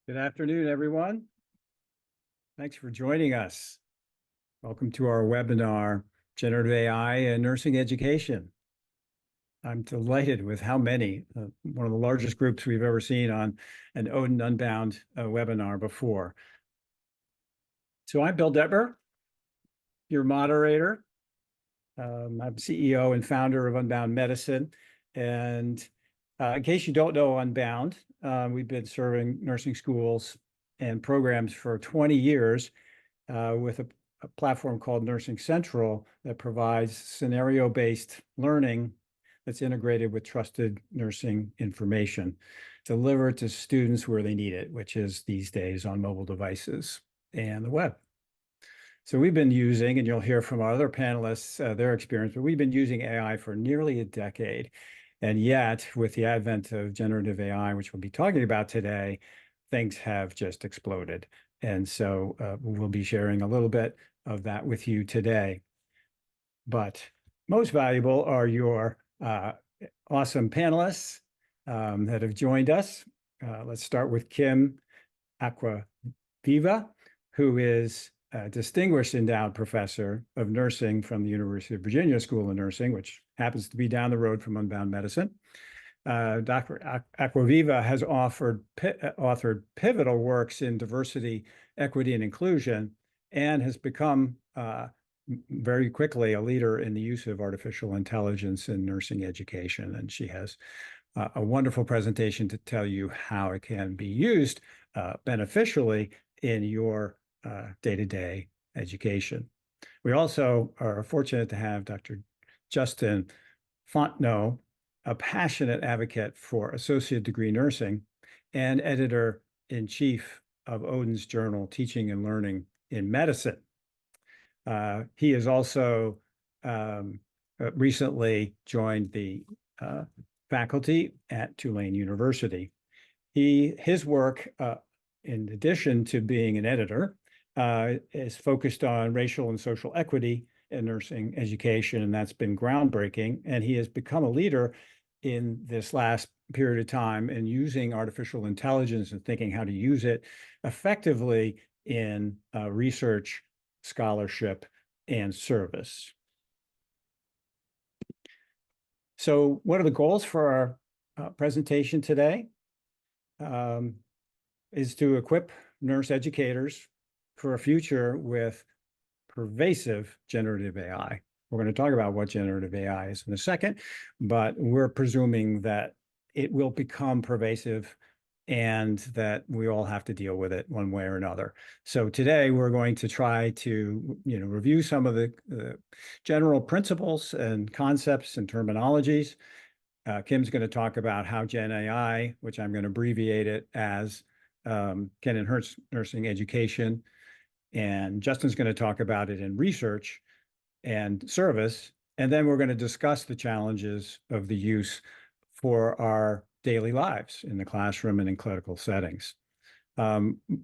Good afternoon, everyone. Thanks for joining us. Welcome to our webinar, Generative AI and Nursing Education. I'm delighted with how many, one of the largest groups we've ever seen on an Odin Unbound webinar before. So I'm Bill Detmer, your moderator. I'm CEO and founder of Unbound Medicine. And in case you don't know Unbound, we've been serving nursing schools and programs for 20 years with a platform called Nursing Central that provides scenario-based learning that's integrated with trusted nursing information delivered to students where they need it, which is these days on mobile devices and the web. So we've been using, and you'll hear from our other panelists, their experience, but we've been using AI for nearly a decade. And yet, with the advent of generative AI, which we'll be talking about today, things have just exploded. And so we'll be sharing a little bit of that with you today. But most valuable are your awesome panelists that have joined us. Let's start with Kim Acquaviva, who is a distinguished endowed professor of nursing from the University of Virginia School of Nursing, which happens to be down the road from Unbound Medicine. Dr. Acquaviva has authored pivotal works in diversity, equity, and inclusion, and has become very quickly a leader in the use of artificial intelligence in nursing education. And she has a wonderful presentation to tell you how it can be used beneficially in your day-to-day education. We also are fortunate to have Dr. Justin Fontenot, a passionate advocate for associate degree nursing and editor-in-chief of Odin's journal, Teaching and Learning in Medicine. He has also recently joined the faculty at Tulane University. His work, in addition to being an editor, is focused on racial and social equity in nursing education, and that's been groundbreaking. And he has become a leader in this last period of time in using artificial intelligence and thinking how to use it effectively in research, scholarship, and service. So what are the goals for our presentation today? Is to equip nurse educators for a future with pervasive generative AI. We're going to talk about what generative AI is in a second, but we're presuming that it will become pervasive and that we all have to deal with it one way or another. So today we're going to try to review some of the general principles and concepts and terminologies. Kim's going to talk about how Gen AI, which I'm going to abbreviate it as, can enhance nursing education. And Justin's going to talk about it in research and service. And then we're going to discuss the challenges of the use for our daily lives in the classroom and in clinical settings.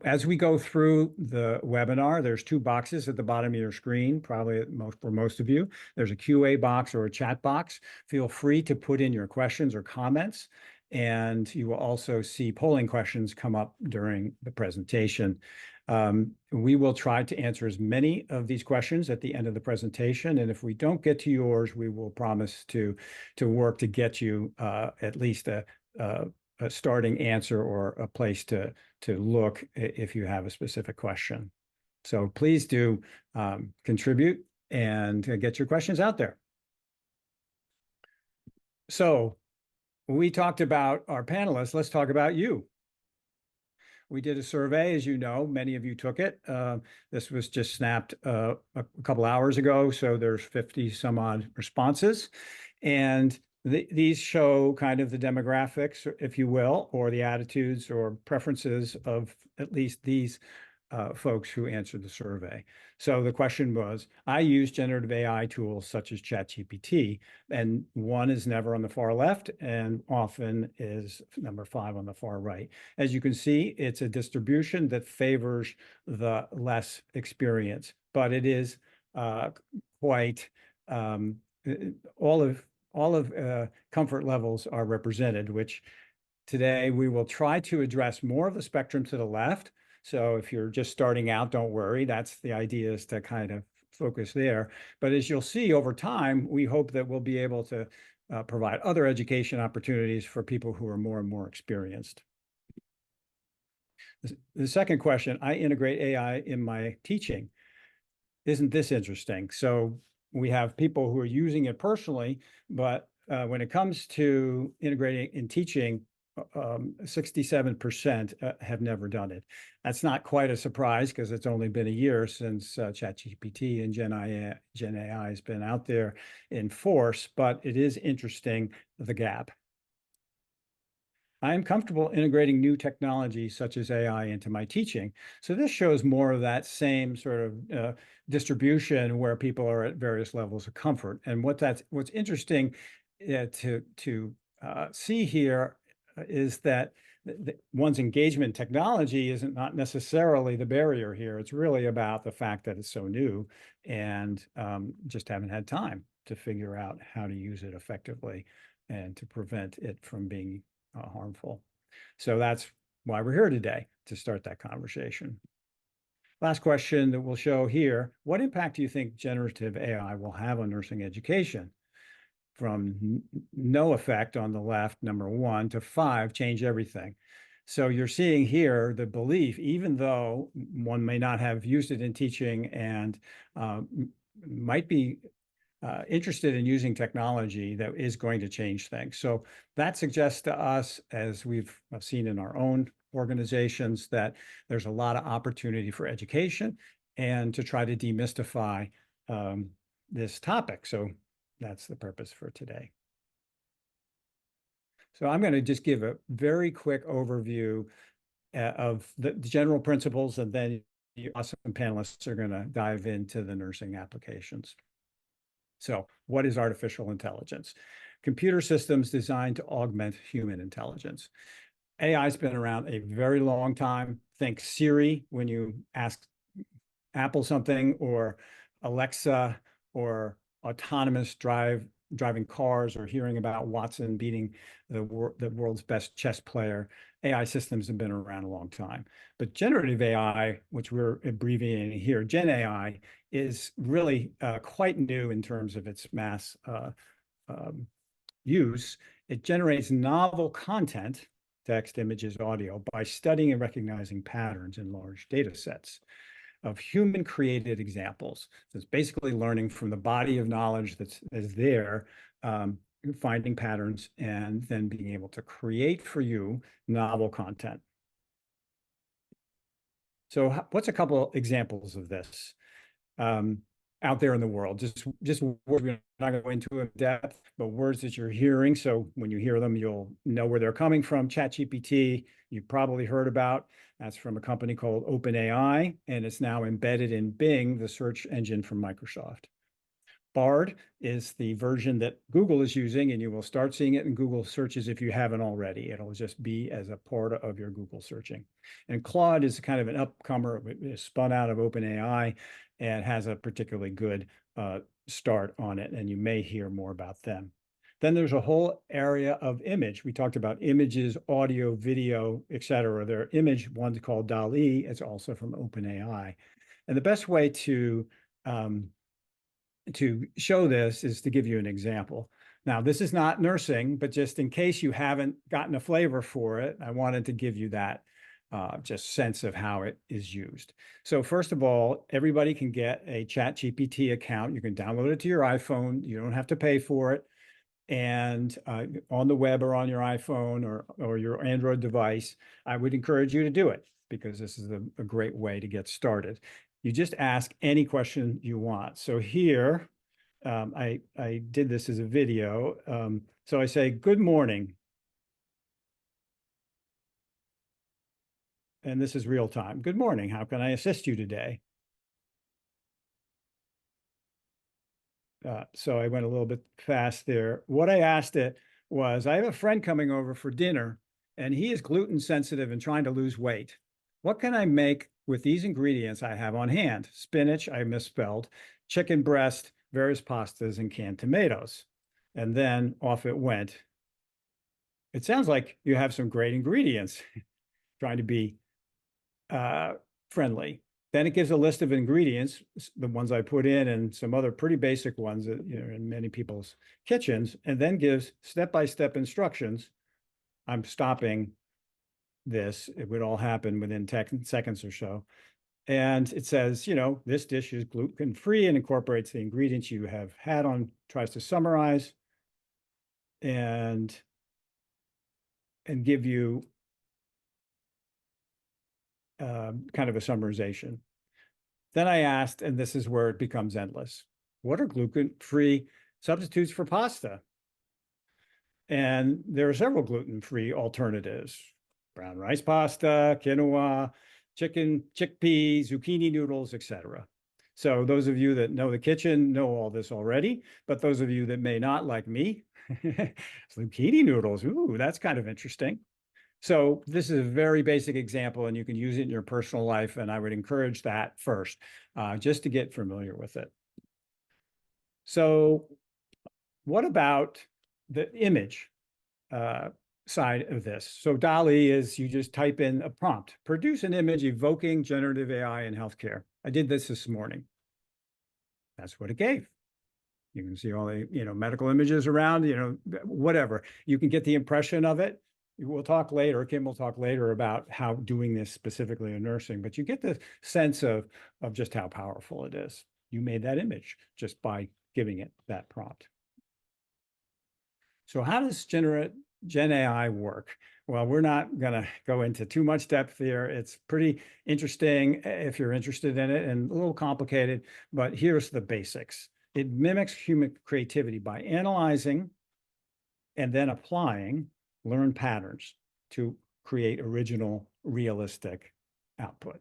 As we go through the webinar, there's two boxes at the bottom of your screen, probably for most of you. There's a QA box or a chat box. Feel free to put in your questions or comments. And you will also see polling questions come up during the presentation. We will try to answer as many of these questions at the end of the presentation. And if we don't get to yours, we will promise to work to get you at least a starting answer or a place to look if you have a specific question. So please do contribute and get your questions out there. So we talked about our panelists. Let's talk about you. We did a survey, as you know, many of you took it. This was just snapped a couple hours ago, so there's 50 some odd responses. And these show kind of the demographics, if you will, or the attitudes or preferences of at least these folks who answered the survey. So the question was, I use generative AI tools such as ChatGPT, and one is never on the far left and often is number 5 on the far right. As you can see, it's a distribution that favors the less experienced, but it is quite all of comfort levels are represented, which Today, we will try to address more of the spectrum to the left. So if you're just starting out, don't worry. That's the idea, is to kind of focus there. But as you'll see over time, we hope that we'll be able to provide other education opportunities for people who are more and more experienced. The second question, I integrate AI in my teaching. Isn't this interesting? So we have people who are using it personally, but when it comes to integrating in teaching, 67% have never done it. That's not quite a surprise, because it's only been a year since ChatGPT and Gen AI has been out there in force, but it is interesting, the gap. I am comfortable integrating new technology such as AI into my teaching. So this shows more of that same sort of distribution where people are at various levels of comfort. And what's interesting to see here is that one's engagement technology isn't not necessarily the barrier here. It's really about the fact that it's so new, and just haven't had time to figure out how to use it effectively and to prevent it from being harmful. So that's why we're here today, to start that conversation. Last question that we'll show here: what impact do you think generative AI will have on nursing education? From no effect on the left, number one, to 5, change everything. So you're seeing here the belief, even though one may not have used it in teaching and might be interested in using technology that is going to change things. So that suggests to us, as we've seen in our own organizations, that there's a lot of opportunity for education and to try to demystify this topic. So that's the purpose for today. So I'm going to just give a very quick overview of the general principles, and then you awesome panelists are going to dive into the nursing applications. So what is artificial intelligence? Computer systems designed to augment human intelligence. AI has been around a very long time. Think Siri when you ask Apple something, or Alexa, or autonomous driving cars, or hearing about Watson beating the world's best chess player. AI systems have been around a long time. But generative AI, which we're abbreviating here, Gen AI, is really quite new in terms of its mass use. It generates novel content, text, images, audio, by studying and recognizing patterns in large data sets of human-created examples. So it's basically learning from the body of knowledge that's there, finding patterns, and then being able to create for you novel content. So what's a couple examples of this out there in the world? Just words, we're not going to go into in depth, but words that you're hearing. So when you hear them, you'll know where they're coming from. ChatGPT, you've probably heard about. That's from a company called OpenAI, and it's now embedded in Bing, the search engine from Microsoft. Bard is the version that Google is using, and you will start seeing it in Google searches if you haven't already. It'll just be as a part of your Google searching. And Claude is kind of an upcomer. It is spun out of OpenAI and has a particularly good start on it, and you may hear more about them. Then there's a whole area of image. We talked about images, audio, video, etc. There are image ones called DALL-E. It's also from OpenAI. And the best way to show this is to give you an example. Now, this is not nursing, but just in case you haven't gotten a flavor for it, I wanted to give you that just sense of how it is used. So first of all, everybody can get a ChatGPT account. You can download it to your iPhone. You don't have to pay for it. And on the web or on your iPhone or your Android device, I would encourage you to do it, because this is a great way to get started. You just ask any question you want. So here, I did this as a video. So I say, good morning. And this is real time. Good morning. How can I assist you today? So I went a little bit fast there. What I asked it was, I have a friend coming over for dinner, and he is gluten sensitive and trying to lose weight. What can I make with these ingredients I have on hand? Spinach, I misspelled, chicken breast, various pastas, and canned tomatoes. And then off it went. it sounds like you have some great ingredients trying to be friendly. Then it gives a list of ingredients, the ones I put in and some other pretty basic ones that, in many people's kitchens, and then gives step-by-step instructions. I'm stopping this. It would all happen within 10 seconds or so. And it says, this dish is gluten-free and incorporates the ingredients you have had on, tries to summarize and give you kind of a summarization. Then I asked, and this is where it becomes endless, what are gluten-free substitutes for pasta? And there are several gluten-free alternatives: brown rice pasta, quinoa, chicken, chickpea, zucchini noodles, etc. So those of you that know the kitchen know all this already, but those of you that may not, like me, zucchini noodles, ooh, that's kind of interesting. So this is a very basic example, and you can use it in your personal life, and I would encourage that first, just to get familiar with it. So what about the image side of this? So DALL-E is, you just type in a prompt, produce an image evoking generative AI in healthcare. I did this morning. That's what it gave. You can see all the, medical images around, whatever. You can get the impression of it. We'll talk later, Kim will talk later about how doing this specifically in nursing, but you get the sense of just how powerful it is. You made that image just by giving it that prompt. So how does Gen AI work? Well, we're not going to go into too much depth here. It's pretty interesting if you're interested in it, and a little complicated, but here's the basics. It mimics human creativity by analyzing and then applying learned patterns to create original, realistic output.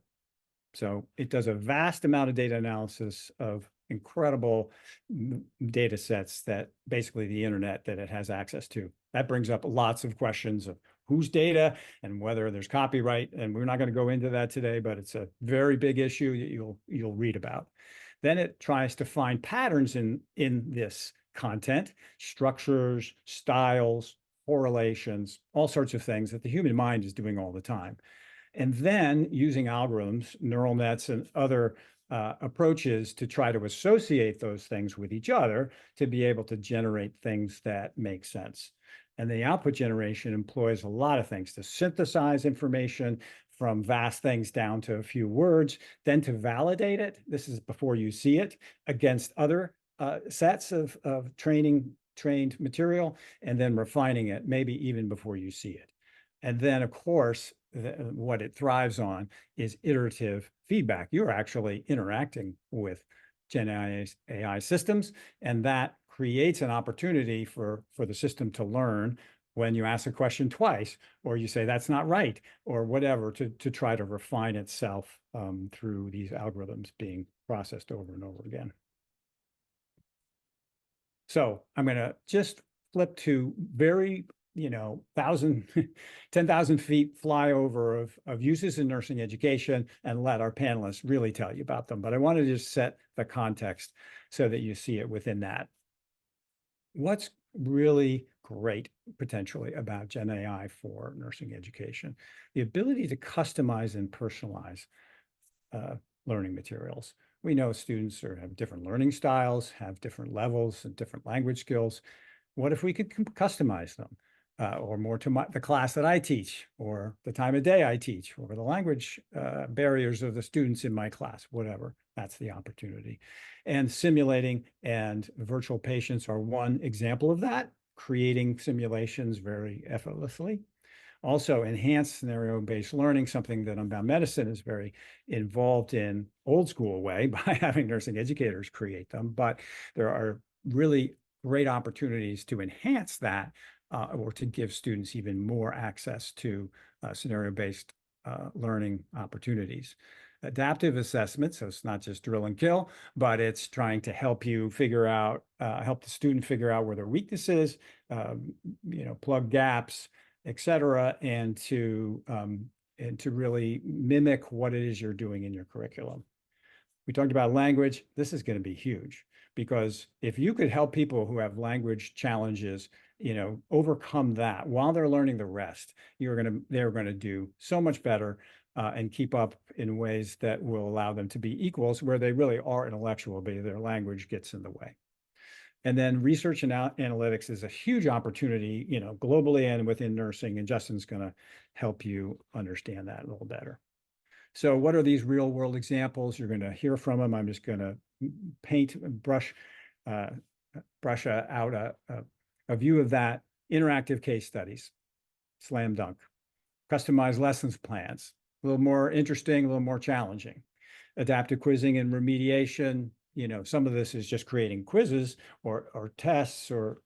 So it does a vast amount of data analysis of incredible data sets that basically the internet that it has access to. That brings up lots of questions of whose data and whether there's copyright. And we're not going to go into that today, but it's a very big issue that you'll read about. Then it tries to find patterns in this content, structures, styles, correlations, all sorts of things that the human mind is doing all the time. And then using algorithms, neural nets, and other approaches to try to associate those things with each other to be able to generate things that make sense. And the output generation employs a lot of things to synthesize information from vast things down to a few words, then to validate it. This is before you see it against other sets of trained material, and then refining it, maybe even before you see it. And then, of course, what it thrives on is iterative feedback. You're actually interacting with Gen AI systems, and that creates an opportunity for the system to learn when you ask a question twice, or you say that's not right, or whatever, to try to refine itself through these algorithms being processed over and over again. So I'm going to just flip to very, 10,000 feet flyover of uses in nursing education and let our panelists really tell you about them. But I want to just set the context so that you see it within that. What's really great potentially about Gen AI for nursing education? The ability to customize and personalize learning materials. We know students have different learning styles, have different levels and different language skills. What if we could customize them? Or more to the class that I teach, or the time of day I teach, or the language barriers of the students in my class, whatever. That's the opportunity. And simulating and virtual patients are one example of that, creating simulations very effortlessly. Also, enhanced scenario-based learning, something that Unbound Medicine is very involved in old school way by having nursing educators create them. But there are really great opportunities to enhance that or to give students even more access to scenario-based learning opportunities. Adaptive assessment, so it's not just drill and kill, but it's trying to help you figure out, help the student figure out where their weakness is, plug gaps, et cetera, and to really mimic what it is you're doing in your curriculum. We talked about language. This is going to be huge, because if you could help people who have language challenges, overcome that while they're learning the rest, they're going to do so much better and keep up in ways that will allow them to be equals where they really are intellectual, but their language gets in the way. And then research and analytics is a huge opportunity, globally and within nursing. And Justin's going to help you understand that a little better. So what are these real world examples? You're going to hear from them. I'm just going to brush out a view of that. Interactive case studies, slam dunk. Customized lessons plans, a little more interesting, a little more challenging. Adaptive quizzing and remediation. Some of this is just creating quizzes or tests or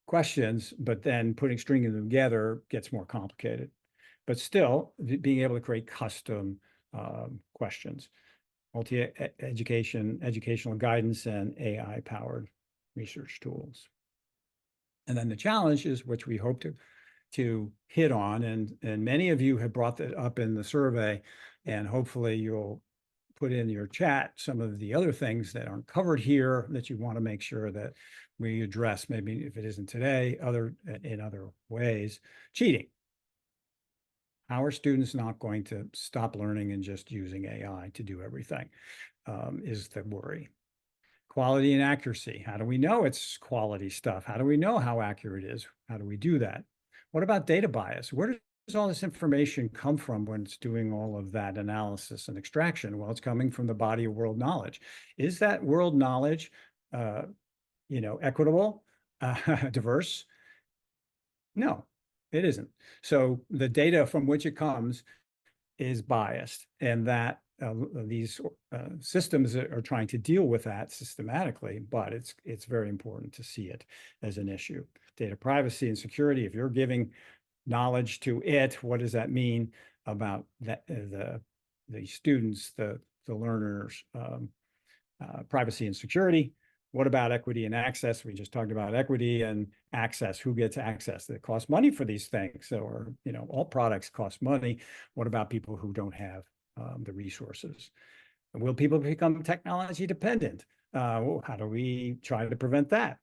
questions, but then stringing them together gets more complicated. But still, being able to create custom questions, educational guidance, and AI-powered research tools. And then the challenges, which we hope to hit on, and many of you have brought that up in the survey, and hopefully you'll put in your chat some of the other things that aren't covered here that you want to make sure that we address, maybe if it isn't today, in other ways. Cheating. How are students not going to stop learning and just using AI to do everything is the worry. Quality and accuracy. How do we know it's quality stuff? How do we know how accurate it is? How do we do that? What about data bias? Where does all this information come from when it's doing all of that analysis and extraction? Well, it's coming from the body of world knowledge. Is that world knowledge, equitable, diverse? No, it isn't. So the data from which it comes is biased, and that these systems are trying to deal with that systematically, but it's very important to see it as an issue. Data privacy and security. If you're giving knowledge to it, what does that mean about the students, the learners? Privacy and security. What about equity and access? We just talked about equity and access. Who gets access? It costs money for these things, or all products cost money. What about people who don't have the resources? Will people become technology dependent? How do we try to prevent that?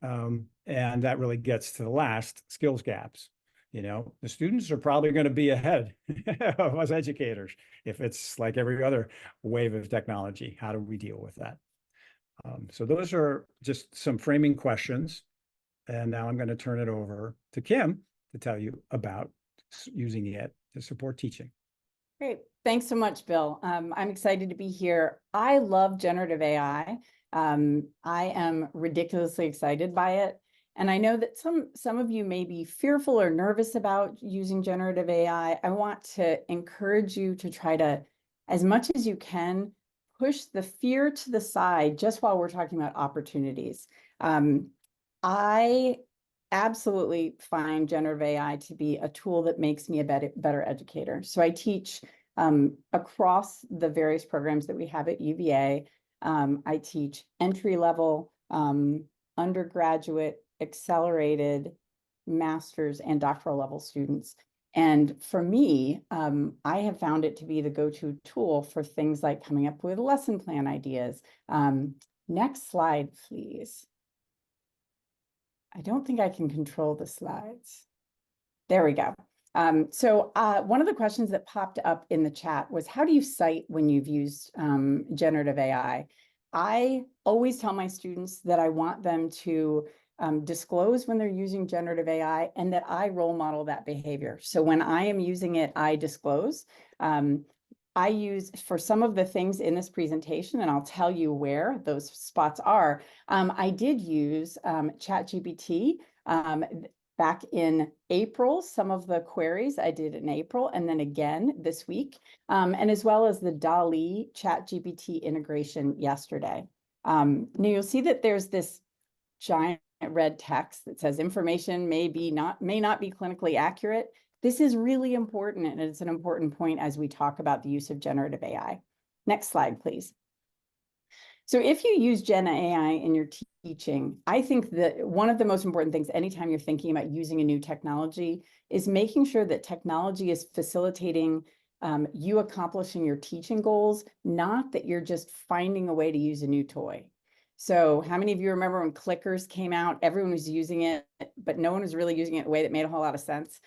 And that really gets to the last, skills gaps. The students are probably going to be ahead of us educators if it's like every other wave of technology. How do we deal with that? So those are just some framing questions. And now I'm going to turn it over to Kim to tell you about using it to support teaching. Great. Thanks so much, Bill. I'm excited to be here. I love generative AI. I am ridiculously excited by it. And I know that some of you may be fearful or nervous about using generative AI. I want to encourage you to try to, as much as you can, push the fear to the side just while we're talking about opportunities. I absolutely find generative AI to be a tool that makes me a better educator. So I teach across the various programs that we have at UVA. I teach entry level, undergraduate, accelerated, master's, and doctoral level students. And for me, I have found it to be the go-to tool for things like coming up with lesson plan ideas. Next slide, please. I don't think I can control the slides. There we go. So one of the questions that popped up in the chat was, how do you cite when you've used generative AI? I always tell my students that I want them to disclose when they're using generative AI, and that I role model that behavior. So when I am using it, I disclose. I use, for some of the things in this presentation, and I'll tell you where those spots are, I did use ChatGPT back in April. Some of the queries I did in April, and then again this week, and as well as the DALL-E ChatGPT integration yesterday. Now you'll see that there's this giant red text that says information may not be clinically accurate. This is really important, and it's an important point as we talk about the use of generative AI. Next slide, please. So if you use Gen AI in your teaching, I think that one of the most important things anytime you're thinking about using a new technology is making sure that technology is facilitating you accomplishing your teaching goals, not that you're just finding a way to use a new toy. So how many of you remember when clickers came out, everyone was using it, but no one was really using it in a way that made a whole lot of sense?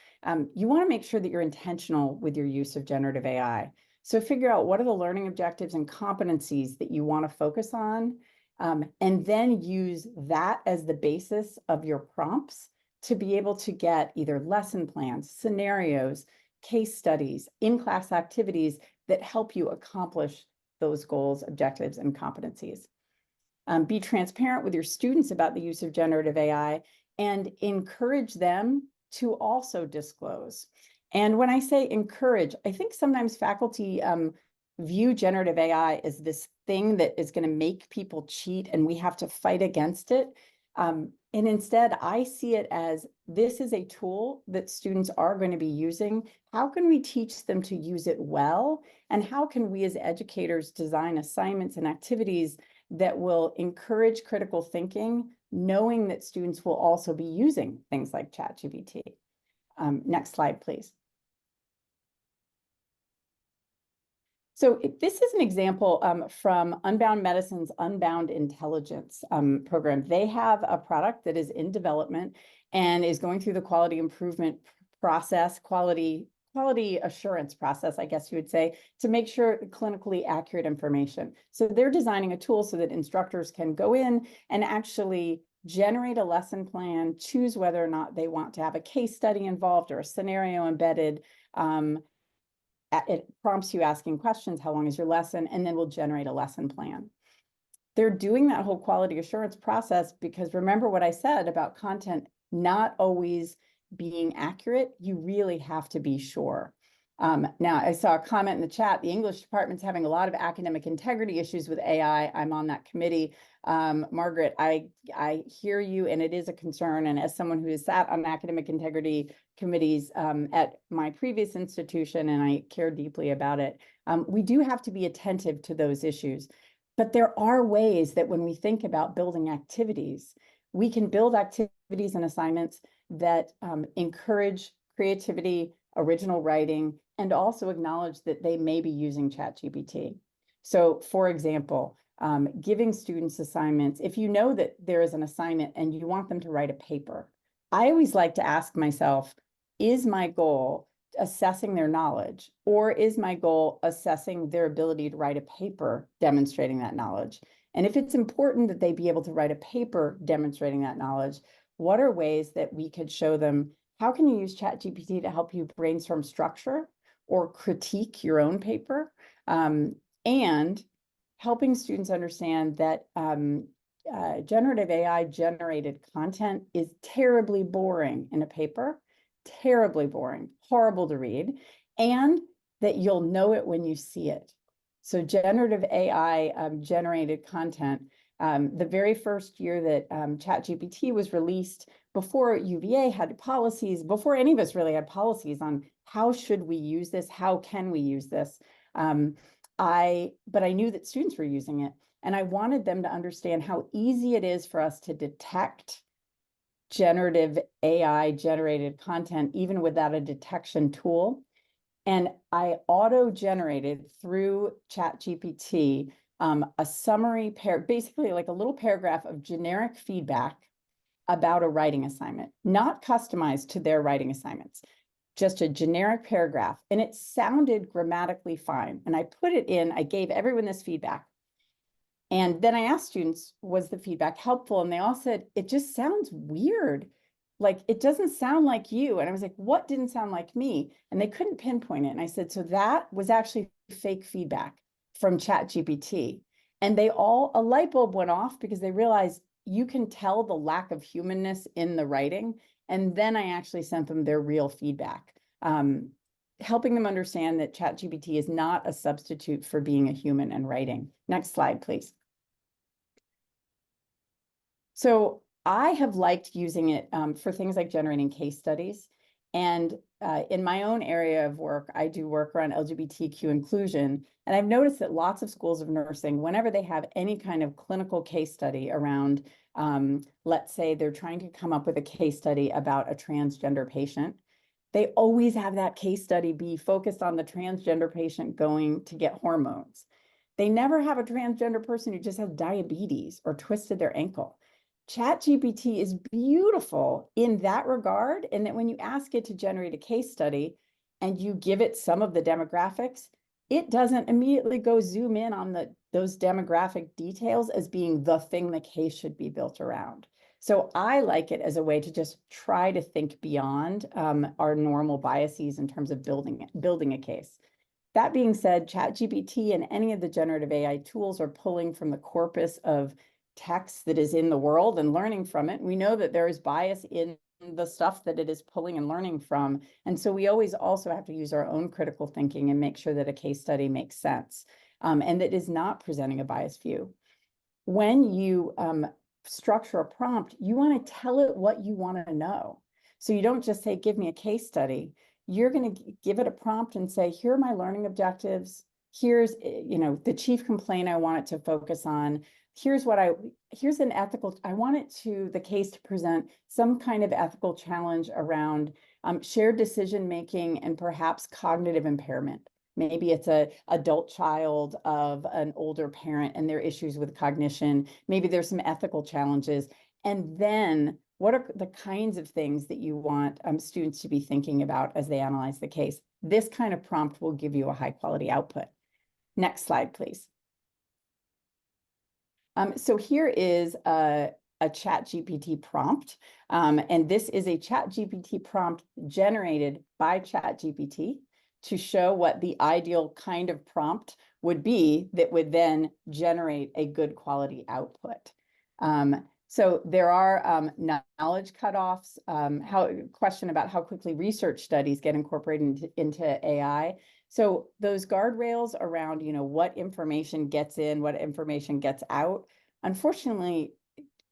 You want to make sure that you're intentional with your use of generative AI. So figure out what are the learning objectives and competencies that you want to focus on, and then use that as the basis of your prompts to be able to get either lesson plans, scenarios, case studies, in-class activities that help you accomplish those goals, objectives, and competencies. Be transparent with your students about the use of generative AI and encourage them to also disclose. And when I say encourage, I think sometimes faculty view generative AI as this thing that is going to make people cheat and we have to fight against it. And instead, I see it as this is a tool that students are going to be using. How can we teach them to use it well? And how can we as educators design assignments and activities that will encourage critical thinking, knowing that students will also be using things like ChatGPT? Next slide, please. So this is an example from Unbound Medicine's Unbound Intelligence program. They have a product that is in development and is going through the quality improvement process, quality assurance process, I guess you would say, to make sure clinically accurate information. So they're designing a tool so that instructors can go in and actually generate a lesson plan, choose whether or not they want to have a case study involved or a scenario embedded. It prompts you asking questions, how long is your lesson, and then we'll generate a lesson plan. They're doing that whole quality assurance process because remember what I said about content not always being accurate. You really have to be sure. Now, I saw a comment in the chat, the English department's having a lot of academic integrity issues with AI. I'm on that committee. Margaret, I hear you, and it is a concern. And as someone who has sat on academic integrity committees at my previous institution, and I care deeply about it, we do have to be attentive to those issues. But there are ways that when we think about building activities, we can build activities and assignments that encourage creativity, original writing, and also acknowledge that they may be using ChatGPT. So for example, giving students assignments, if you know that there is an assignment and you want them to write a paper, I always like to ask myself, is my goal assessing their knowledge, or is my goal assessing their ability to write a paper demonstrating that knowledge? And if it's important that they be able to write a paper demonstrating that knowledge, what are ways that we could show them, how can you use ChatGPT to help you brainstorm structure or critique your own paper? And helping students understand that generative AI generated content is terribly boring in a paper, terribly boring, horrible to read, and that you'll know it when you see it. So generative AI generated content, the very first year that ChatGPT was released, before UVA had policies, before any of us really had policies on how should we use this, how can we use this, but I knew that students were using it, and I wanted them to understand how easy it is for us to detect generative AI generated content, even without a detection tool. And I auto-generated through ChatGPT a summary, basically like a little paragraph of generic feedback about a writing assignment, not customized to their writing assignments, just a generic paragraph. And it sounded grammatically fine. And I put it in, I gave everyone this feedback. And then I asked students, was the feedback helpful? And they all said, it just sounds weird. Like, it doesn't sound like you. And I was like, what didn't sound like me? And they couldn't pinpoint it. And I said, so that was actually fake feedback from ChatGPT. And they all, a light bulb went off because they realized you can tell the lack of humanness in the writing. And then I actually sent them their real feedback, helping them understand that ChatGPT is not a substitute for being a human and writing. Next slide, please. So I have liked using it for things like generating case studies. And in my own area of work, I do work around LGBTQ inclusion. And I've noticed that lots of schools of nursing, whenever they have any kind of clinical case study around, let's say they're trying to come up with a case study about a transgender patient, They always have that case study be focused on the transgender patient going to get hormones. They never have a transgender person who just has diabetes or twisted their ankle. ChatGPT is beautiful in that regard, and that when you ask it to generate a case study and you give it some of the demographics, it doesn't immediately go zoom in on those demographic details as being the thing the case should be built around. So I like it as a way to just try to think beyond our normal biases in terms of building a case. That being said, ChatGPT and any of the generative AI tools are pulling from the corpus of text that is in the world and learning from it. We know that there is bias in the stuff that it is pulling and learning from. And so we always also have to use our own critical thinking and make sure that a case study makes sense and that is not presenting a biased view. When you structure a prompt, you want to tell it what you want to know. So you don't just say, give me a case study. You're going to give it a prompt and say, here are my learning objectives. Here's, the chief complaint I want it to focus on. Here's an ethical, I want the case to present some kind of ethical challenge around shared decision-making and perhaps cognitive impairment. Maybe it's an adult child of an older parent and their issues with cognition. Maybe there's some ethical challenges. And then what are the kinds of things that you want students to be thinking about as they analyze the case? This kind of prompt will give you a high quality output. Next slide, please. So here is a ChatGPT prompt. And this is a ChatGPT prompt generated by ChatGPT to show what the ideal kind of prompt would be that would then generate a good quality output. So there are knowledge cutoffs, question about how quickly research studies get incorporated into AI. So those guardrails around, what information gets in, what information gets out, unfortunately,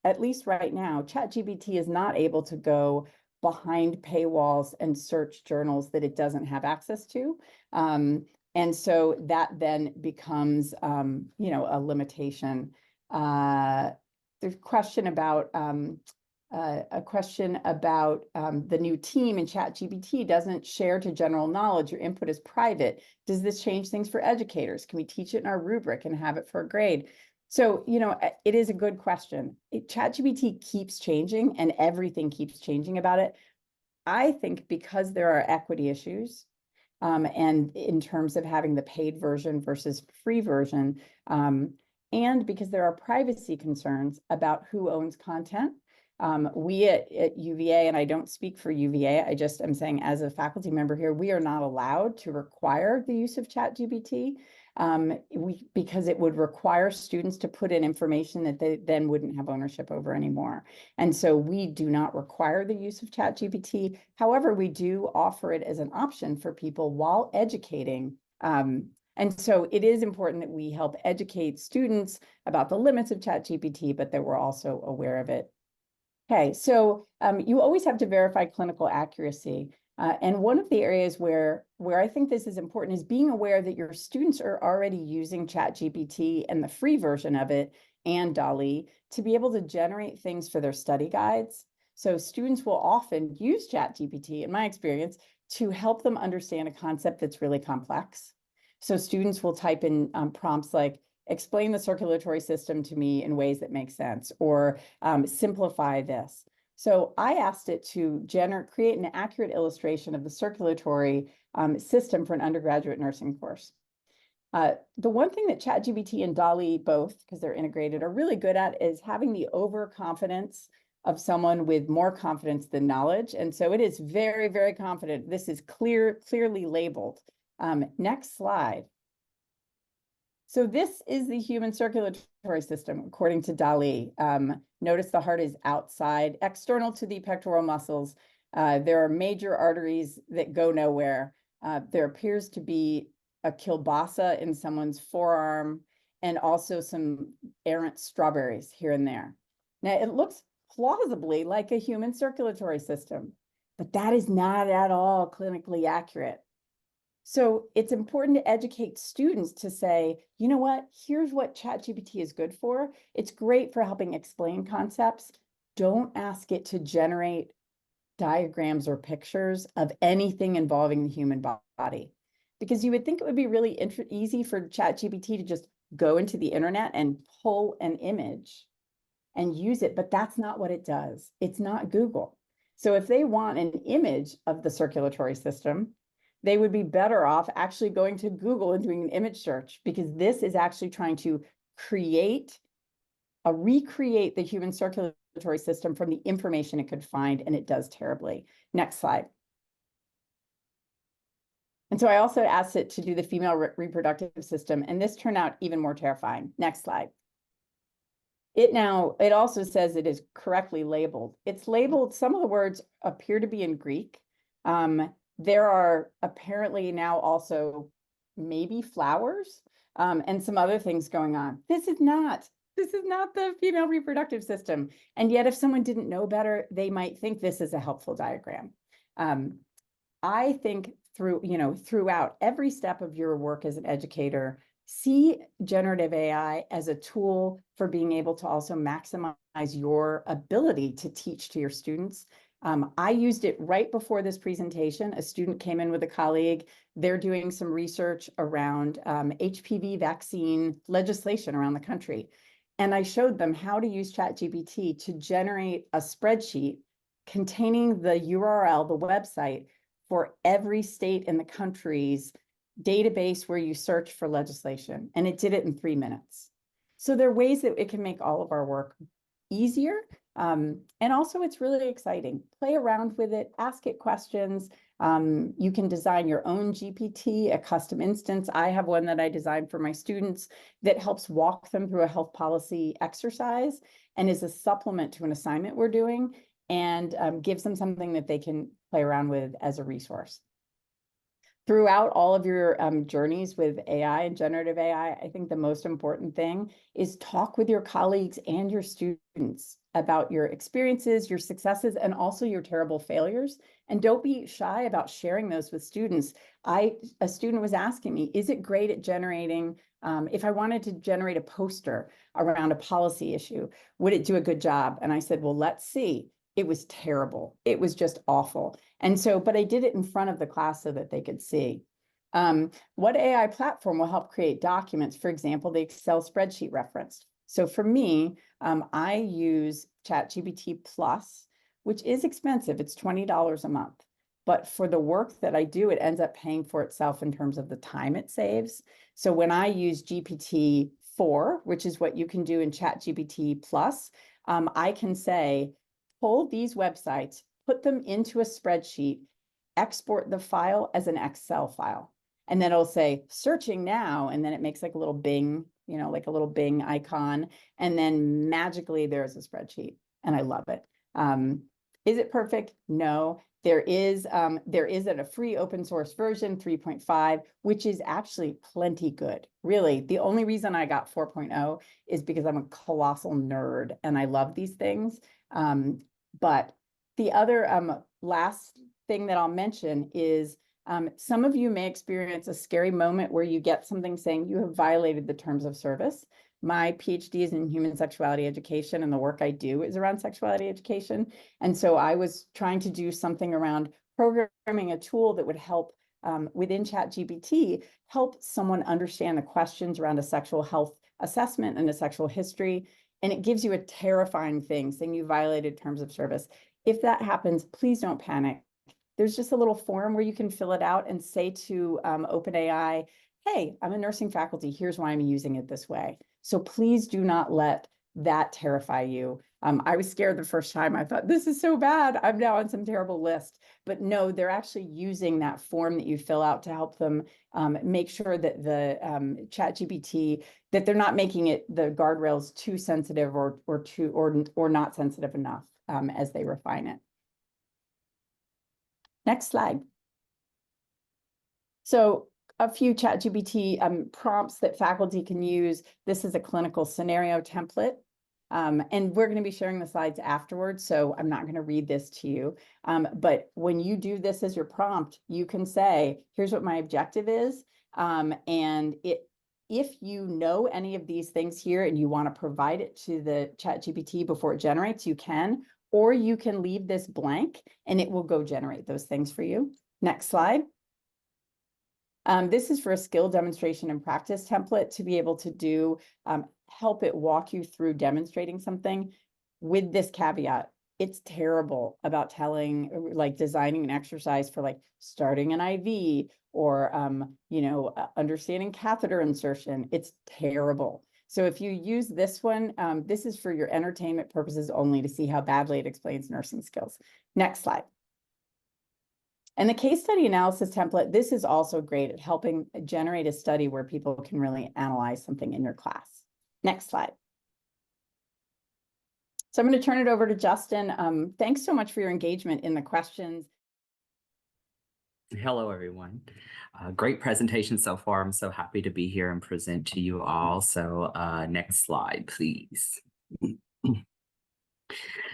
at least right now, ChatGPT is not able to go behind paywalls and search journals that it doesn't have access to. And so that then becomes, a limitation. There's a question about the new team in ChatGPT doesn't share to general knowledge. Your input is private. Does this change things for educators? Can we teach it in our rubric and have it for a grade? So, it is a good question. ChatGPT keeps changing and everything keeps changing about it. I think because there are equity issues, and in terms of having the paid version versus free version, and because there are privacy concerns about who owns content. We at UVA, and I don't speak for UVA, I just am saying as a faculty member here, we are not allowed to require the use of ChatGPT because it would require students to put in information that they then wouldn't have ownership over anymore. And so we do not require the use of ChatGPT. However, we do offer it as an option for people while educating. And so it is important that we help educate students about the limits of ChatGPT, but that we're also aware of it. Okay, so you always have to verify clinical accuracy. And one of the areas where I think this is important is being aware that your students are already using ChatGPT and the free version of it and DALL-E to be able to generate things for their study guides. So students will often use ChatGPT, in my experience, to help them understand a concept that's really complex. So students will type in prompts like, explain the circulatory system to me in ways that make sense, or simplify this. So I asked it to create an accurate illustration of the circulatory system for an undergraduate nursing course. The one thing that ChatGPT and DALL-E both, because they're integrated, are really good at is having the overconfidence of someone with more confidence than knowledge. And so it is very, very confident. This is clearly labeled. Next slide. So this is the human circulatory system, according to DALL-E. Notice the heart is outside, external to the pectoral muscles. There are major arteries that go nowhere. There appears to be a kielbasa in someone's forearm, and also some errant strawberries here and there. Now, it looks plausibly like a human circulatory system, but that is not at all clinically accurate. So it's important to educate students to say, you know what, here's what ChatGPT is good for. It's great for helping explain concepts. Don't ask it to generate diagrams or pictures of anything involving the human body. Because you would think it would be really easy for ChatGPT to just go into the internet and pull an image and use it, but that's not what it does. It's not Google. So if they want an image of the circulatory system, they would be better off actually going to Google and doing an image search, because this is actually trying to recreate the human circulatory system from the information it could find, and it does terribly. Next slide. And so I also asked it to do the female reproductive system, and this turned out even more terrifying. Next slide. It also says it is correctly labeled. It's labeled, some of the words appear to be in Greek. There are apparently now also maybe flowers and some other things going on. This is not the female reproductive system. And yet if someone didn't know better, they might think this is a helpful diagram. I think throughout every step of your work as an educator, see generative AI as a tool for being able to also maximize your ability to teach to your students. I used it right before this presentation. A student came in with a colleague. They're doing some research around HPV vaccine legislation around the country. And I showed them how to use ChatGPT to generate a spreadsheet containing the URL, the website, for every state in the country's database where you search for legislation. And it did it in 3 minutes. So there are ways that it can make all of our work easier. And also it's really exciting. Play around with it, ask it questions. You can design your own GPT, a custom instance. I have one that I designed for my students that helps walk them through a health policy exercise and is a supplement to an assignment we're doing, and gives them something that they can play around with as a resource. Throughout all of your journeys with AI and generative AI, I think the most important thing is talk with your colleagues and your students about your experiences, your successes, and also your terrible failures. And don't be shy about sharing those with students. A student was asking me, is it great at generating, if I wanted to generate a poster around a policy issue, would it do a good job? And I said, well, let's see. It was terrible. It was just awful. And so, but I did it in front of the class so that they could see. What AI platform will help create documents? For example, the Excel spreadsheet referenced. So for me, I use ChatGPT Plus, which is expensive. It's $20 a month. But for the work that I do, it ends up paying for itself in terms of the time it saves. So when I use GPT-4, which is what you can do in ChatGPT Plus, I can say, pull these websites, put them into a spreadsheet, export the file as an Excel file. And then it'll say searching now. And then it makes like a little Bing, like a little Bing icon. And then magically there's a spreadsheet. And I love it. Is it perfect? No. There is a free open source version, 3.5, which is actually plenty good. Really, the only reason I got 4.0 is because I'm a colossal nerd and I love these things. But the other last thing that I'll mention is some of you may experience a scary moment where you get something saying you have violated the terms of service. My PhD is in human sexuality education, and the work I do is around sexuality education. And so I was trying to do something around programming a tool that would help within ChatGPT, help someone understand the questions around a sexual health assessment and a sexual history. And it gives you a terrifying thing saying you violated terms of service. If that happens, please don't panic. There's just a little form where you can fill it out and say to OpenAI, hey, I'm a nursing faculty. Here's why I'm using it this way. So please do not let that terrify you. I was scared the first time. I thought, this is so bad. I'm now on some terrible list. But no, they're actually using that form that you fill out to help them make sure that the ChatGPT, that they're not making it the guardrails too sensitive or not sensitive enough as they refine it. Next slide. So a few ChatGPT prompts that faculty can use. This is a clinical scenario template. And we're going to be sharing the slides afterwards, so I'm not going to read this to you. But when you do this as your prompt, you can say, here's what my objective is. And if you know any of these things here and you want to provide it to the ChatGPT before it generates, you can. or you can leave this blank and it will go generate those things for you. Next slide. This is for a skill demonstration and practice template to be able to do, help it walk you through demonstrating something with this caveat. It's terrible about telling, like designing an exercise for like starting an IV or, understanding catheter insertion. It's terrible. So if you use this one, this is for your entertainment purposes only to see how badly it explains nursing skills. Next slide. And the case study analysis template, this is also great at helping generate a study where people can really analyze something in your class. Next slide. So I'm going to turn it over to Justin. Thanks so much for your engagement in the questions. Hello, everyone. Great presentation so far. I'm so happy to be here and present to you all. So next slide, please.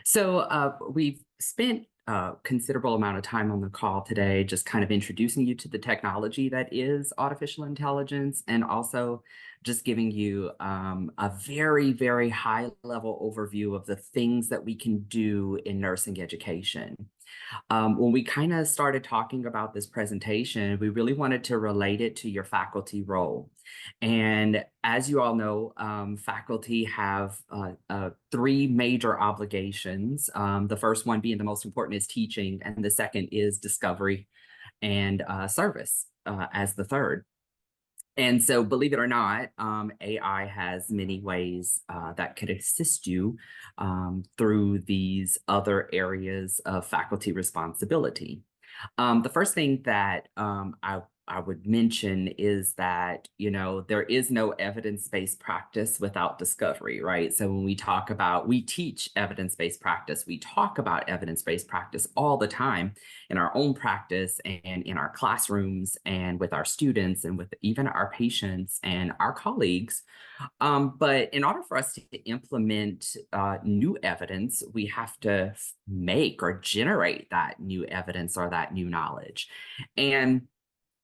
So we've spent a considerable amount of time on the call today, just kind of introducing you to the technology that is artificial intelligence, and also just giving you a very, very high level overview of the things that we can do in nursing education. When we kind of started talking about this presentation, we really wanted to relate it to your faculty role. And as you all know, faculty have three major obligations. The first one being the most important is teaching, and the second is discovery and service as the third. And so, believe it or not, AI has many ways that could assist you through these other areas of faculty responsibility. The first thing that I would mention is that, there is no evidence-based practice without discovery, right? So when we talk about, we teach evidence-based practice, we talk about evidence-based practice all the time in our own practice and in our classrooms and with our students and with even our patients and our colleagues. But in order for us to implement new evidence, we have to make or generate that new evidence or that new knowledge. And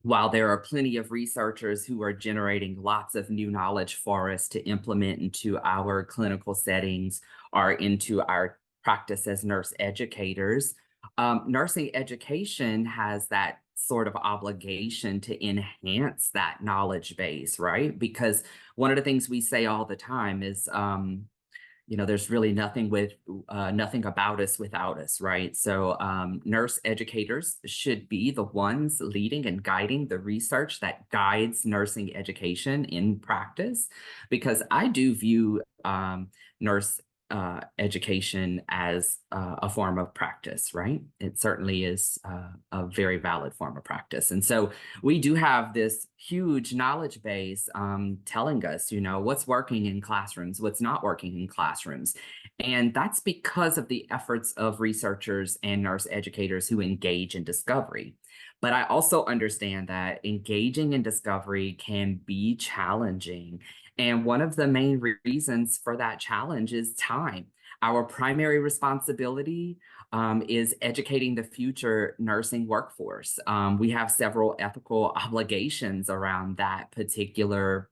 while there are plenty of researchers who are generating lots of new knowledge for us to implement into our clinical settings or into our practice as nurse educators, nursing education has that sort of obligation to enhance that knowledge base, right? Because one of the things we say all the time is, there's really nothing about us without us, right? So nurse educators should be the ones leading and guiding the research that guides nursing education in practice, because I do view nurse education as a form of practice, right? It certainly is a very valid form of practice. And so we do have this huge knowledge base telling us, what's working in classrooms, what's not working in classrooms. And that's because of the efforts of researchers and nurse educators who engage in discovery. But I also understand that engaging in discovery can be challenging. And one of the main reasons for that challenge is time. Our primary responsibility is educating the future nursing workforce. We have several ethical obligations around that particular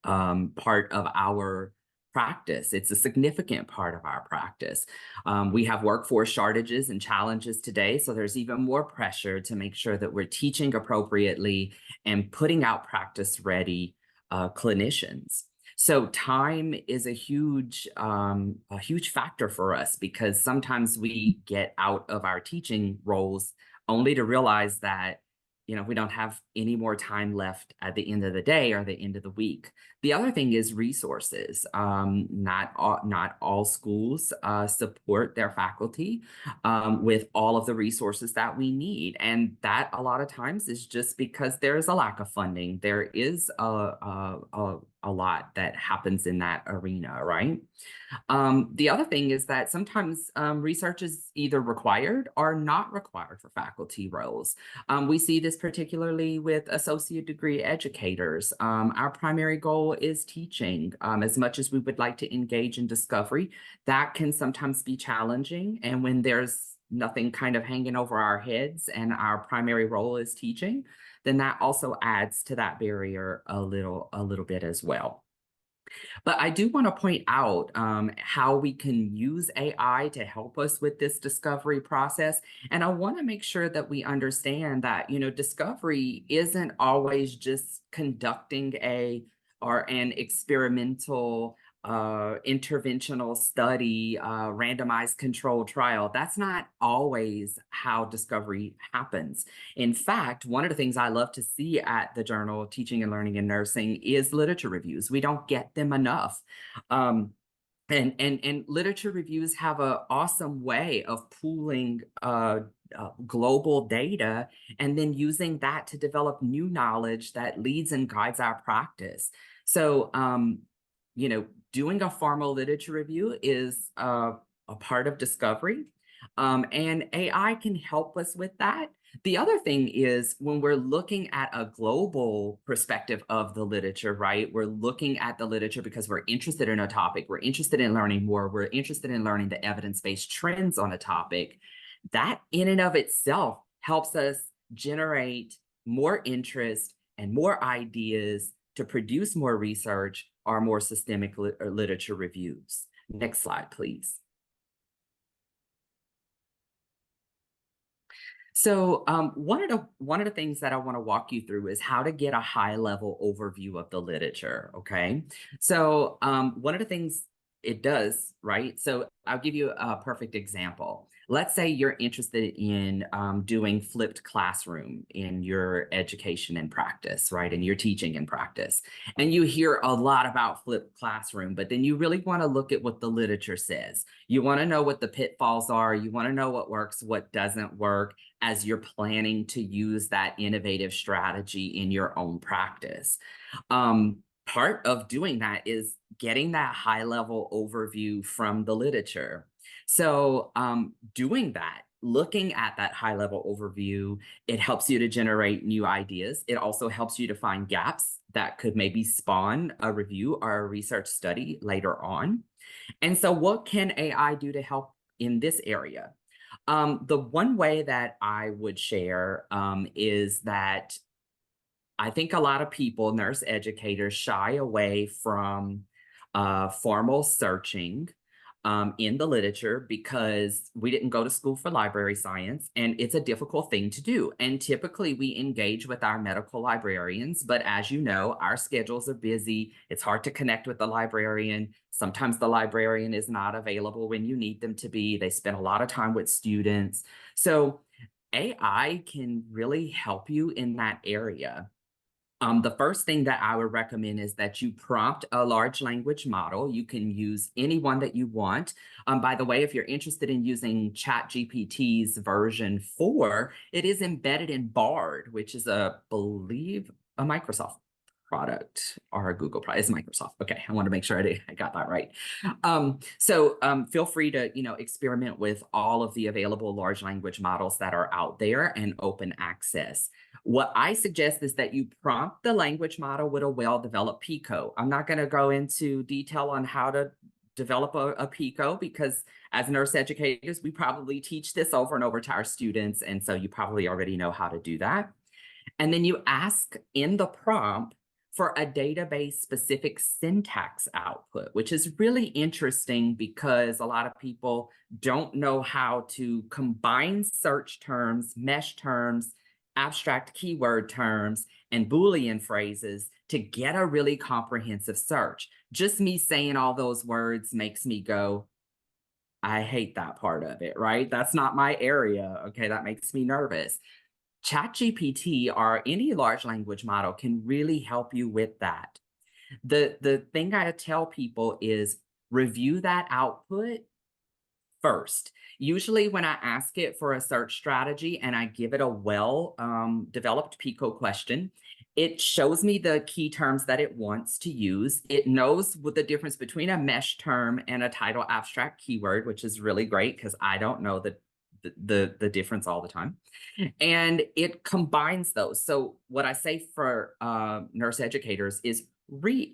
part of our practice. It's a significant part of our practice. We have workforce shortages and challenges today, so there's even more pressure to make sure that we're teaching appropriately and putting out practice-ready clinicians. So time is a huge factor for us, because sometimes we get out of our teaching roles only to realize that we don't have any more time left at the end of the day or the end of the week. The other thing is resources. Not all schools support their faculty with all of the resources that we need. And that a lot of times is just because there is a lack of funding. There is a lot that happens in that arena, right? The other thing is that sometimes research is either required or not required for faculty roles. We see this particularly with associate degree educators. Our primary goal is teaching. As much as we would like to engage in discovery, that can sometimes be challenging. And when there's nothing kind of hanging over our heads and our primary role is teaching, then that also adds to that barrier a little bit as well. But I do want to point out how we can use AI to help us with this discovery process. And I want to make sure that we understand that, discovery isn't always just conducting an experimental interventional study, randomized controlled trial. That's not always how discovery happens. In fact, one of the things I love to see at the journal Teaching and Learning in Nursing is literature reviews. We don't get them enough. And literature reviews have an awesome way of pooling global data and then using that to develop new knowledge that leads and guides our practice. So, doing a formal literature review is a part of discovery, and AI can help us with that. The other thing is when we're looking at a global perspective of the literature, right? We're looking at the literature because we're interested in a topic, we're interested in learning more, we're interested in learning the evidence-based trends on a topic. That in and of itself helps us generate more interest and more ideas to produce more research or more systemic literature reviews. Next slide, please. So one of the things that I want to walk you through is how to get a high level overview of the literature. Okay, so one of the things it does, right? So I'll give you a perfect example. Let's say you're interested in doing flipped classroom in your education and practice, right? And your teaching and practice. And you hear a lot about flipped classroom, but then you really want to look at what the literature says. You want to know what the pitfalls are. You want to know what works, what doesn't work as you're planning to use that innovative strategy in your own practice. Part of doing that is getting that high level overview from the literature. So doing that, looking at that high level overview, it helps you to generate new ideas. It also helps you to find gaps that could maybe spawn a review or a research study later on. And so what can AI do to help in this area? The one way that I would share is that I think a lot of people, nurse educators, shy away from formal searching in the literature because we didn't go to school for library science, and it's a difficult thing to do. And typically we engage with our medical librarians, but as you know, our schedules are busy. It's hard to connect with the librarian. Sometimes the librarian is not available when you need them to be. They spend a lot of time with students. So AI can really help you in that area. The first thing that I would recommend is that you prompt a large language model. You can use any one that you want. By the way, if you're interested in using ChatGPT's version 4, it is embedded in Bard, which is believe a Microsoft product or a Google product. It's Microsoft. Okay, I want to make sure I got that right. So feel free to experiment with all of the available large language models that are out there and open access. What I suggest is that you prompt the language model with a well-developed PICO. I'm not going to go into detail on how to develop a PICO because as nurse educators, we probably teach this over and over to our students. And so you probably already know how to do that. And then you ask in the prompt for a database specific syntax output, which is really interesting because a lot of people don't know how to combine search terms, mesh terms, abstract keyword terms, and Boolean phrases to get a really comprehensive search. Just me saying all those words makes me go, I hate that part of it, right? That's not my area. Okay, that makes me nervous. ChatGPT or any large language model can really help you with that. The thing I tell people is review that output first. Usually when I ask it for a search strategy and I give it a well-developed PICO question, it shows me the key terms that it wants to use. It knows what the difference between a mesh term and a title abstract keyword, which is really great because I don't know the difference all the time. And it combines those. So what I say for nurse educators is read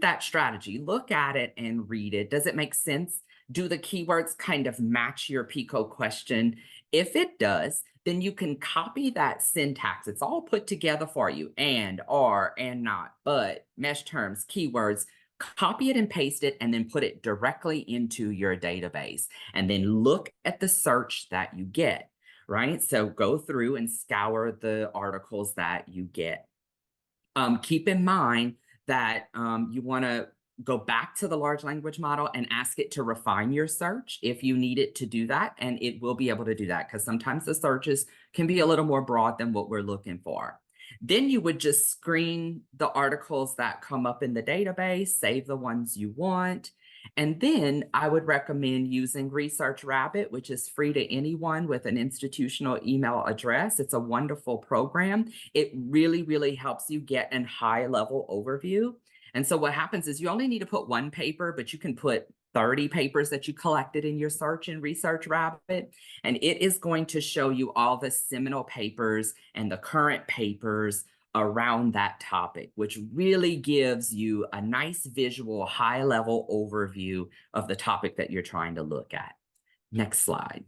that strategy, look at it and read it. Does it make sense? Do the keywords kind of match your PICO question? If it does, then you can copy that syntax. It's all put together for you. And, or, and not, but, mesh terms, keywords. copy it and paste it, and then put it directly into your database. And then look at the search that you get, right? So go through and scour the articles that you get. Keep in mind that you want to go back to the large language model and ask it to refine your search if you need it to do that. And it will be able to do that because sometimes the searches can be a little more broad than what we're looking for. Then you would just screen the articles that come up in the database, save the ones you want. And then I would recommend using Research Rabbit, which is free to anyone with an institutional email address. It's a wonderful program. It really, really helps you get a high-level overview. And so what happens is you only need to put one paper, but you can put 30 papers that you collected in your search in Research Rabbit, and it is going to show you all the seminal papers and the current papers around that topic, which really gives you a nice visual, high-level overview of the topic that you're trying to look at. Next slide.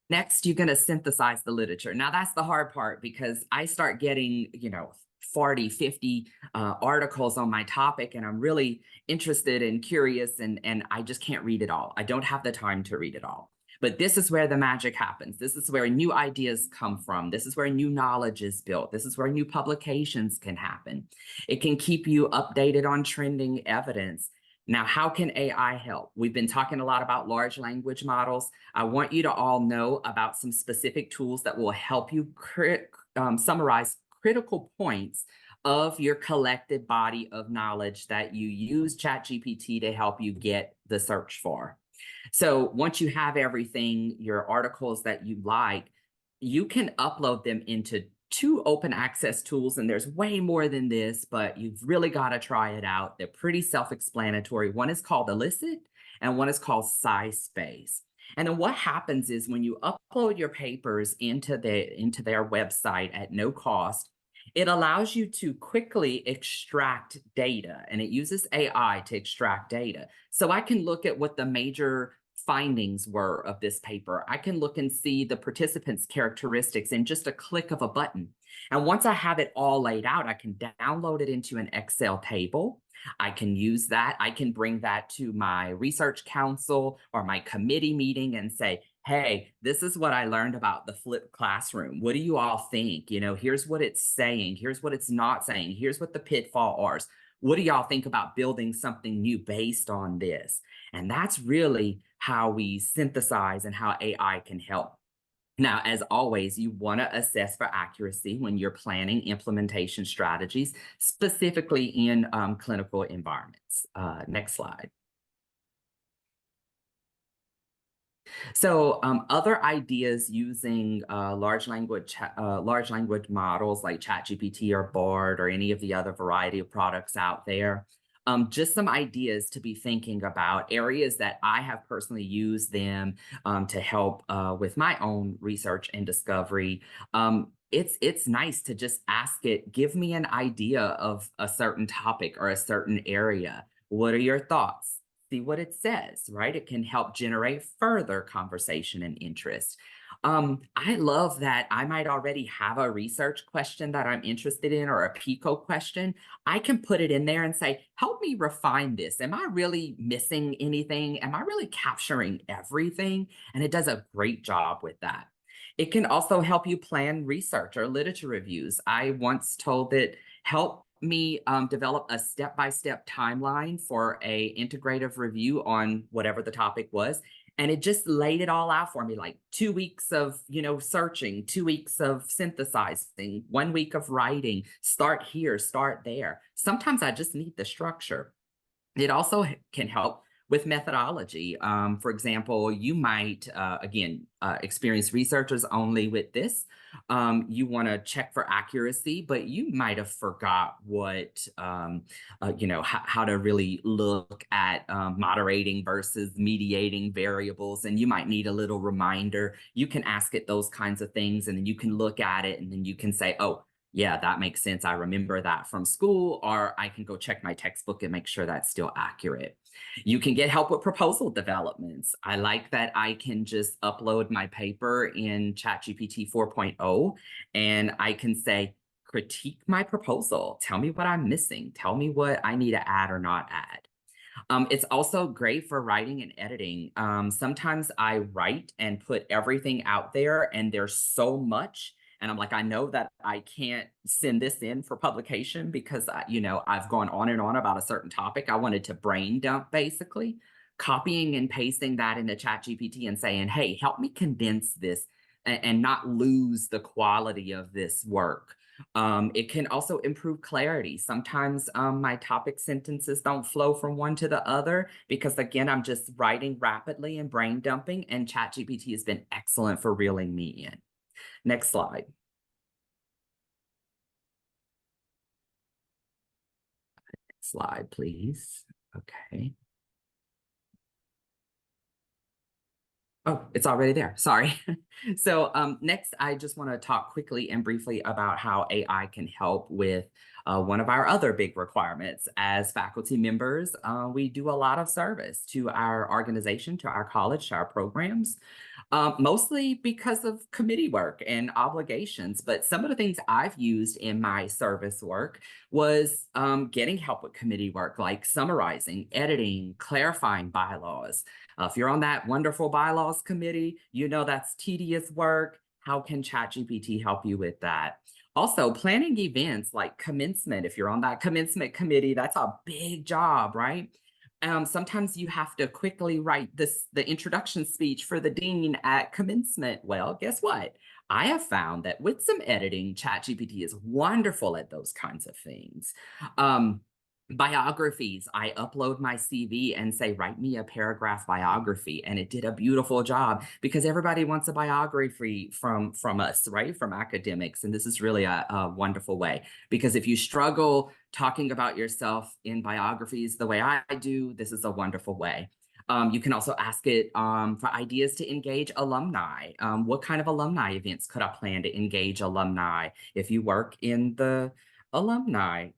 Next, you're going to synthesize the literature. Now, that's the hard part because I start getting, 40, 50 articles on my topic, and I'm really interested and curious, and I just can't read it all. I don't have the time to read it all. But this is where the magic happens. This is where new ideas come from. This is where new knowledge is built. This is where new publications can happen. It can keep you updated on trending evidence. Now, how can AI help? We've been talking a lot about large language models. I want you to all know about some specific tools that will help you summarize critical points of your collected body of knowledge that you use ChatGPT to help you get the search for. So once you have everything, your articles that you like, you can upload them into 2 open access tools, and there's way more than this, but you've really got to try it out. They're pretty self-explanatory. One is called Elicit, and one is called SciSpace. And then what happens is when you upload your papers into their website at no cost, it allows you to quickly extract data, and it uses AI to extract data. So I can look at what the major findings were of this paper. I can look and see the participants' characteristics in just a click of a button. And once I have it all laid out, I can download it into an Excel table. I can use that. I can bring that to my research council or my committee meeting and say, hey, this is what I learned about the flipped classroom. What do you all think? Here's what it's saying. Here's what it's not saying. Here's what the pitfalls are. What do y'all think about building something new based on this? And that's really how we synthesize and how AI can help. Now, as always, you want to assess for accuracy when you're planning implementation strategies, specifically in clinical environments. Next slide. So other ideas using large language models like ChatGPT or Bard or any of the other variety of products out there. Just some ideas to be thinking about, areas that I have personally used them to help with my own research and discovery. It's nice to just ask it, give me an idea of a certain topic or a certain area. What are your thoughts? See what it says, right? It can help generate further conversation and interest. I love that I might already have a research question that I'm interested in or a PICO question. I can put it in there and say, help me refine this. Am I really missing anything? Am I really capturing everything? And it does a great job with that. It can also help you plan research or literature reviews. I once told it, help me develop a step-by-step timeline for a integrative review on whatever the topic was. And it just laid it all out for me, like 2 weeks of, searching, 2 weeks of synthesizing, 1 week of writing, start here, start there. Sometimes I just need the structure. It also can help with methodology. For example, you might, experienced researchers only with this. You want to check for accuracy, but you might have forgot what, how to really look at moderating versus mediating variables. And you might need a little reminder. You can ask it those kinds of things, and then you can look at it, and then you can say, oh, yeah, that makes sense. I remember that from school, or I can go check my textbook and make sure that's still accurate. You can get help with proposal developments. I like that I can just upload my paper in ChatGPT 4.0, and I can say, critique my proposal. Tell me what I'm missing. Tell me what I need to add or not add. It's also great for writing and editing. Sometimes I write and put everything out there, and there's so much. And I'm like, I know that I can't send this in for publication because, I've gone on and on about a certain topic. I wanted to brain dump, basically, copying and pasting that into ChatGPT and saying, hey, help me condense this and not lose the quality of this work. It can also improve clarity. Sometimes my topic sentences don't flow from one to the other because, again, I'm just writing rapidly and brain dumping, and ChatGPT has been excellent for reeling me in. Next slide. Next slide, please. Okay. Oh, it's already there. Sorry. So next, I just want to talk quickly and briefly about how AI can help with one of our other big requirements. As faculty members, we do a lot of service to our organization, to our college, to our programs, mostly because of committee work and obligations. But some of the things I've used in my service work was getting help with committee work, like summarizing, editing, clarifying bylaws. If you're on that wonderful bylaws committee, you know that's tedious work. How can ChatGPT help you with that? Also, planning events like commencement. If you're on that commencement committee, that's a big job, right? Sometimes you have to quickly write the introduction speech for the dean at commencement. Well, guess what? I have found that with some editing, ChatGPT is wonderful at those kinds of things. Biographies, I upload my CV and say, write me a paragraph biography. And it did a beautiful job because everybody wants a biography from us, right? From academics. And this is really a wonderful way, because if you struggle talking about yourself in biographies the way I do, this is a wonderful way. You can also ask it for ideas to engage alumni. What kind of alumni events could I plan to engage alumni if you work in the alumni,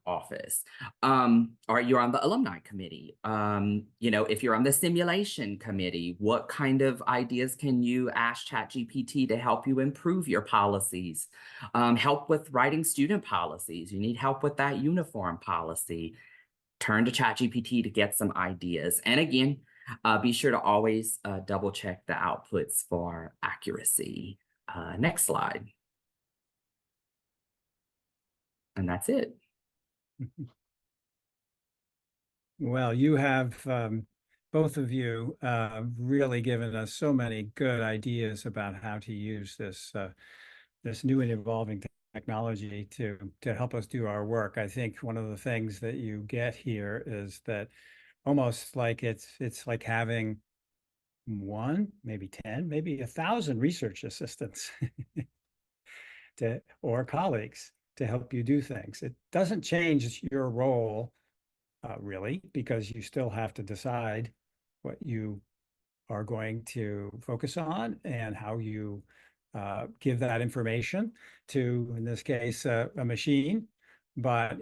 office, or you're on the alumni committee. If you're on the simulation committee, what kind of ideas can you ask ChatGPT to help you improve your policies? Help with writing student policies. You need help with that uniform policy. Turn to ChatGPT to get some ideas. And again, be sure to always double check the outputs for accuracy. Next slide. And that's it. Well, you have, both of you, really given us so many good ideas about how to use this new and evolving technology to help us do our work. I think one of the things that you get here is that almost like it's like having one, maybe 10, maybe 1,000 research assistants or colleagues to help you do things. It doesn't change your role really, because you still have to decide what you are going to focus on and how you give that information to, in this case, a machine. But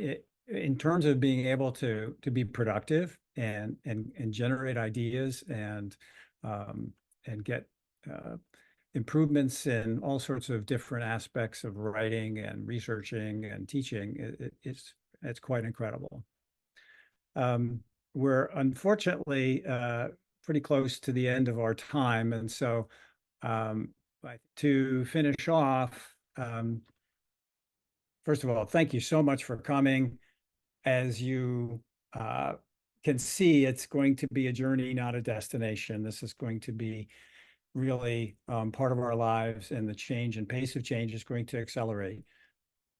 in terms of being able to be productive and generate ideas and get improvements in all sorts of different aspects of writing and researching and teaching, it's quite incredible. We're unfortunately pretty close to the end of our time. And so to finish off, first of all, thank you so much for coming. As you can see, it's going to be a journey, not a destination. This is going to be really part of our lives, and the change and pace of change is going to accelerate.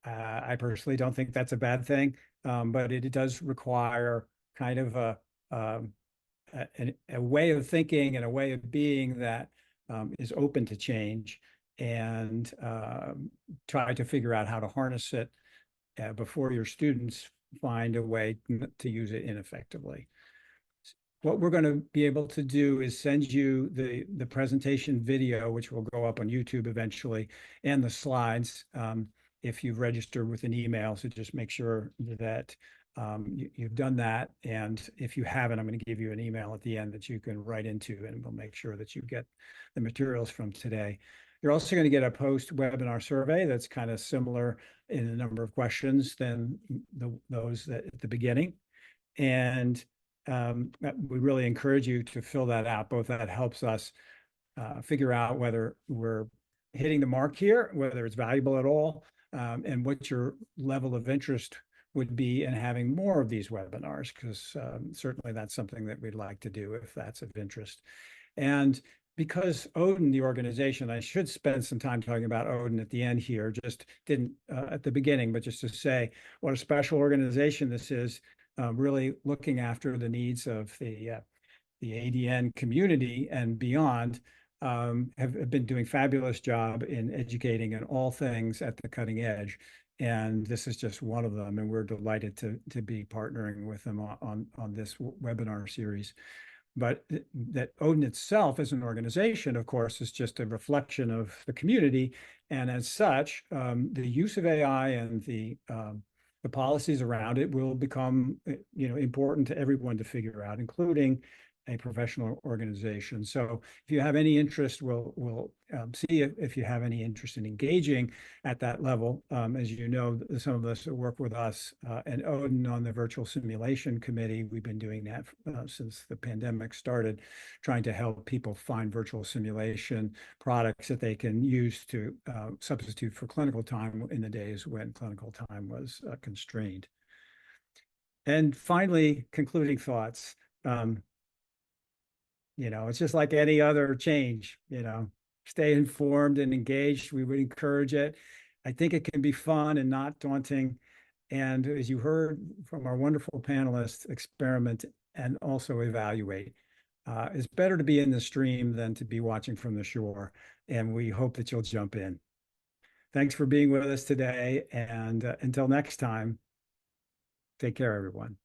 I personally don't think that's a bad thing, but it does require kind of a way of thinking and a way of being that is open to change, and try to figure out how to harness it before your students find a way to use it ineffectively. What we're going to be able to do is send you the presentation video, which will go up on YouTube eventually, and the slides if you've registered with an email. So just make sure that you've done that. And if you haven't, I'm going to give you an email at the end that you can write into, and we'll make sure that you get the materials from today. You're also going to get a post-webinar survey that's kind of similar in a number of questions than those that at the beginning. And we really encourage you to fill that out. Both that helps us figure out whether we're hitting the mark here, whether it's valuable at all, and what your level of interest would be in having more of these webinars, because certainly that's something that we'd like to do if that's of interest. And because Odin, the organization, I should spend some time talking about Odin at the end here, just didn't at the beginning, but just to say what a special organization this is, really looking after the needs of the ADN community and beyond, have been doing a fabulous job in educating in all things at the cutting edge. And this is just one of them. And we're delighted to be partnering with them on this webinar series. But that Odin itself as an organization, of course, is just a reflection of the community. And as such, the use of AI and the policies around it will become, important to everyone to figure out, including a professional organization. So if you have any interest, we'll see if you have any interest in engaging at that level. As you know, some of us work with us and Odin on the virtual simulation committee. We've been doing that since the pandemic started, trying to help people find virtual simulation products that they can use to substitute for clinical time in the days when clinical time was constrained. And finally, concluding thoughts. It's just like any other change, stay informed and engaged. We would encourage it. I think it can be fun and not daunting. And as you heard from our wonderful panelists, experiment and also evaluate. It's better to be in the stream than to be watching from the shore. And we hope that you'll jump in. Thanks for being with us today. And until next time, take care, everyone.